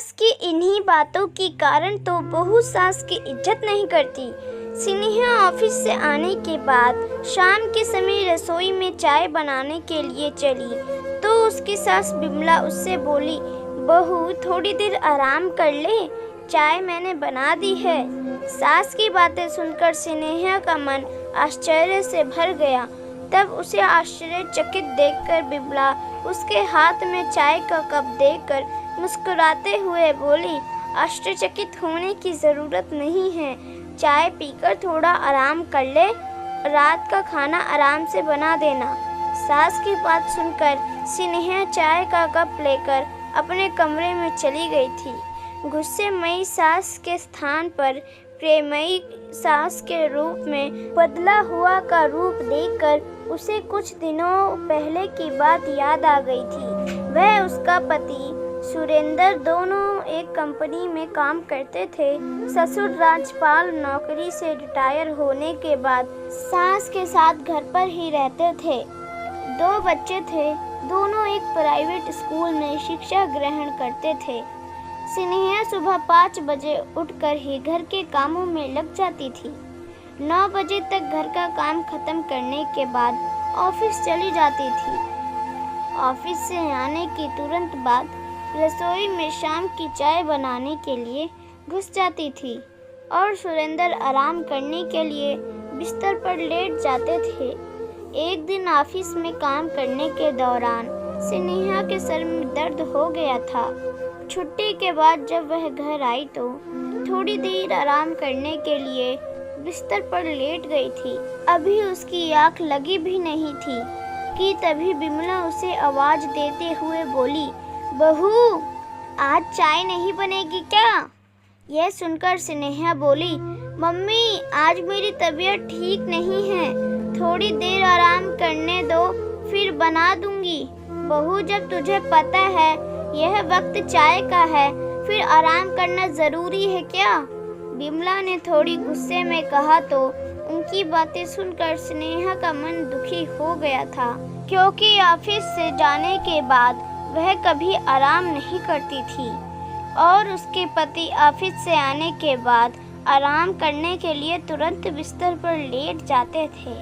सास की इन्हीं बातों के कारण तो बहू सास की इज्जत नहीं करती। स्नेहा ऑफिस से आने के बाद शाम के समय रसोई में चाय बनाने के लिए चली तो उसकी सास बिमला उससे बोली, बहू थोड़ी देर आराम कर ले, चाय मैंने बना दी है। सास की बातें सुनकर स्नेहा का मन आश्चर्य से भर गया। तब उसे आश्चर्यचकित देखकर बिमला उसके हाथ में चाय का कप देकर मुस्कुराते हुए बोली, आश्चर्यचकित होने की ज़रूरत नहीं है, चाय पीकर थोड़ा आराम कर ले, रात का खाना आराम से बना देना। सास की बात सुनकर स्नेहा चाय का कप लेकर अपने कमरे में चली गई थी। गुस्सेमयी सास के स्थान पर प्रेमयी सास के रूप में बदला हुआ का रूप देखकर उसे कुछ दिनों पहले की बात याद आ गई थी। वह उसका पति सुरेंद्र दोनों एक कंपनी में काम करते थे। ससुर राजपाल नौकरी से रिटायर होने के बाद सास के साथ घर पर ही रहते थे। 2 बच्चे थे, दोनों एक प्राइवेट स्कूल में शिक्षा ग्रहण करते थे। स्नेहा सुबह 5 बजे उठकर ही घर के कामों में लग जाती थी। 9 बजे तक घर का काम खत्म करने के बाद ऑफिस चली जाती थी। ऑफिस से आने के तुरंत बाद रसोई में शाम की चाय बनाने के लिए घुस जाती थी और सुरेंद्र आराम करने के लिए बिस्तर पर लेट जाते थे। एक दिन ऑफिस में काम करने के दौरान स्नेहा के सर में दर्द हो गया था। छुट्टी के बाद जब वह घर आई तो थोड़ी देर आराम करने के लिए बिस्तर पर लेट गई थी। अभी उसकी आँख लगी भी नहीं थी कि तभी बिमला उसे आवाज देते हुए बोली, बहू आज चाय नहीं बनेगी क्या? यह सुनकर स्नेहा बोली, मम्मी आज मेरी तबीयत ठीक नहीं है, थोड़ी देर आराम करने दो फिर बना दूंगी। बहू जब तुझे पता है यह वक्त चाय का है फिर आराम करना जरूरी है क्या? बिमला ने थोड़ी गुस्से में कहा तो उनकी बातें सुनकर स्नेहा का मन दुखी हो गया था, क्योंकि ऑफिस से जाने के बाद वह कभी आराम नहीं करती थी और उसके पति ऑफिस से आने के बाद आराम करने के लिए तुरंत बिस्तर पर लेट जाते थे।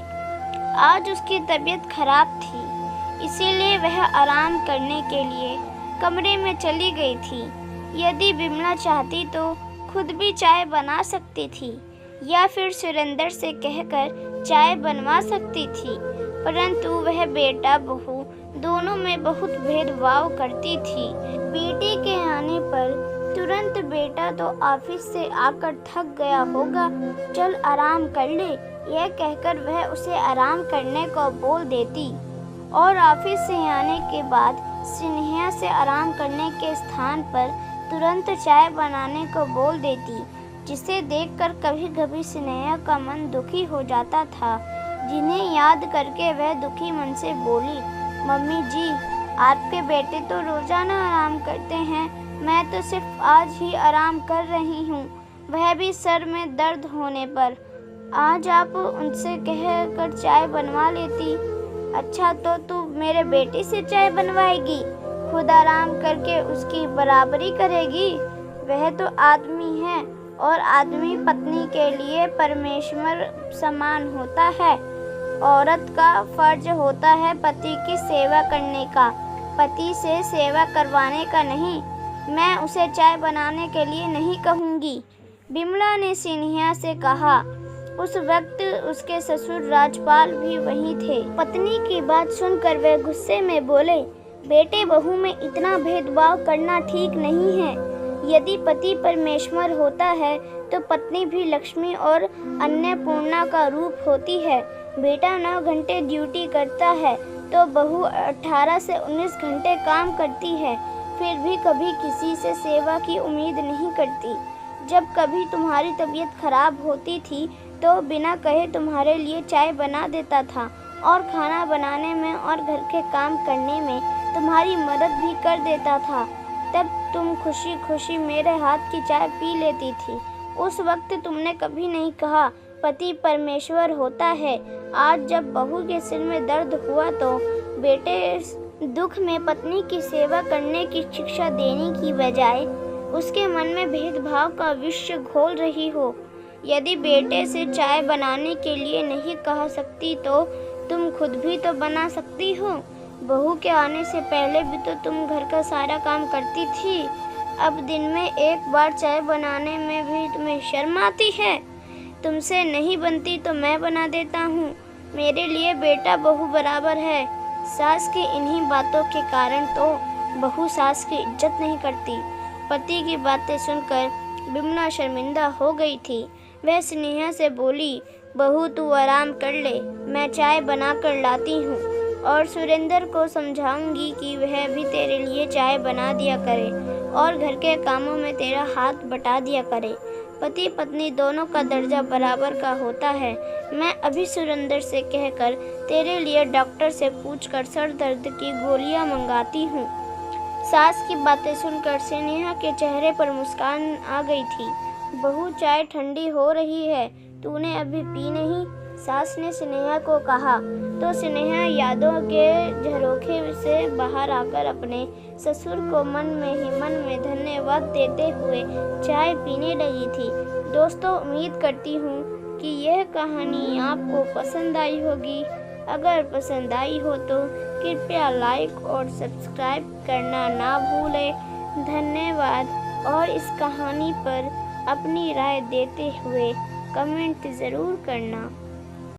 आज उसकी तबीयत खराब थी, इसीलिए वह आराम करने के लिए कमरे में चली गई थी। यदि बिमला चाहती तो खुद भी चाय बना सकती थी या फिर सुरेंद्र से कहकर चाय बनवा सकती थी, परंतु वह बेटा बहू दोनों में बहुत भेदभाव करती थी। बेटे के आने पर तुरंत बेटा तो ऑफिस से आकर थक गया होगा, चल आराम कर ले, यह कहकर वह उसे आराम करने को बोल देती और ऑफिस से आने के बाद स्नेहा से आराम करने के स्थान पर तुरंत चाय बनाने को बोल देती, जिसे देखकर कभी कभी स्नेहा का मन दुखी हो जाता था, जिन्हें याद करके वह दुखी मन से बोली, मम्मी जी आपके बेटे तो रोजाना आराम करते हैं, मैं तो सिर्फ आज ही आराम कर रही हूँ, वह भी सर में दर्द होने पर। आज आप उनसे कह कर चाय बनवा लेती। अच्छा तो तू मेरे बेटे से चाय बनवाएगी, खुद आराम करके उसकी बराबरी करेगी? वह तो आदमी है और आदमी पत्नी के लिए परमेश्वर समान होता है। औरत का फर्ज होता है पति की सेवा करने का, पति से सेवा करवाने का नहीं। मैं उसे चाय बनाने के लिए नहीं कहूँगी, बिमला ने स्नेहा से कहा। उस वक्त उसके ससुर राजपाल भी वहीं थे। पत्नी की बात सुनकर वे गुस्से में बोले, बेटे बहू में इतना भेदभाव करना ठीक नहीं है। यदि पति परमेश्वर होता है तो पत्नी भी लक्ष्मी और अन्नपूर्णा का रूप होती है। बेटा 9 घंटे ड्यूटी करता है तो बहू 18 से 19 घंटे काम करती है, फिर भी कभी किसी से सेवा की उम्मीद नहीं करती। जब कभी तुम्हारी तबीयत खराब होती थी तो बिना कहे तुम्हारे लिए चाय बना देता था और खाना बनाने में और घर के काम करने में तुम्हारी मदद भी कर देता था। तब तुम खुशी खुशी मेरे हाथ की चाय पी लेती थी। उस वक्त तुमने कभी नहीं कहा पति परमेश्वर होता है। आज जब बहू के सिर में दर्द हुआ तो बेटे दुख में पत्नी की सेवा करने की शिक्षा देने की बजाय उसके मन में भेदभाव का विष घोल रही हो। यदि बेटे से चाय बनाने के लिए नहीं कह सकती तो तुम खुद भी तो बना सकती हो। बहू के आने से पहले भी तो तुम घर का सारा काम करती थी। अब दिन में एक बार चाय बनाने में भी तुम्हें शर्म आती है। तुमसे नहीं बनती तो मैं बना देता हूँ। मेरे लिए बेटा बहू बराबर है। सास की इन्हीं बातों के कारण तो बहू सास की इज्जत नहीं करती। पति की बातें सुनकर बिमला शर्मिंदा हो गई थी। वह स्नेहा से बोली, बहू तू आराम कर ले, मैं चाय बना कर लाती हूँ और सुरेंद्र को समझाऊंगी कि वह भी तेरे लिए चाय बना दिया करे और घर के कामों में तेरा हाथ बटा दिया करे। पति पत्नी दोनों का दर्जा बराबर का होता है। मैं अभी सुरेंद्र से कहकर तेरे लिए डॉक्टर से पूछकर सर दर्द की गोलियां मंगाती हूँ। सास की बातें सुनकर स्नेहा के चेहरे पर मुस्कान आ गई थी। बहू चाय ठंडी हो रही है, तूने अभी पी नहीं? सास ने स्नेहा को कहा तो स्नेहा यादों के झरोखे से बाहर आकर अपने ससुर को मन में धन्यवाद देते हुए चाय पीने लगी थी। दोस्तों, उम्मीद करती हूँ कि यह कहानी आपको पसंद आई होगी। अगर पसंद आई हो तो कृपया लाइक और सब्सक्राइब करना ना भूलें। धन्यवाद। और इस कहानी पर अपनी राय देते हुए कमेंट ज़रूर करना।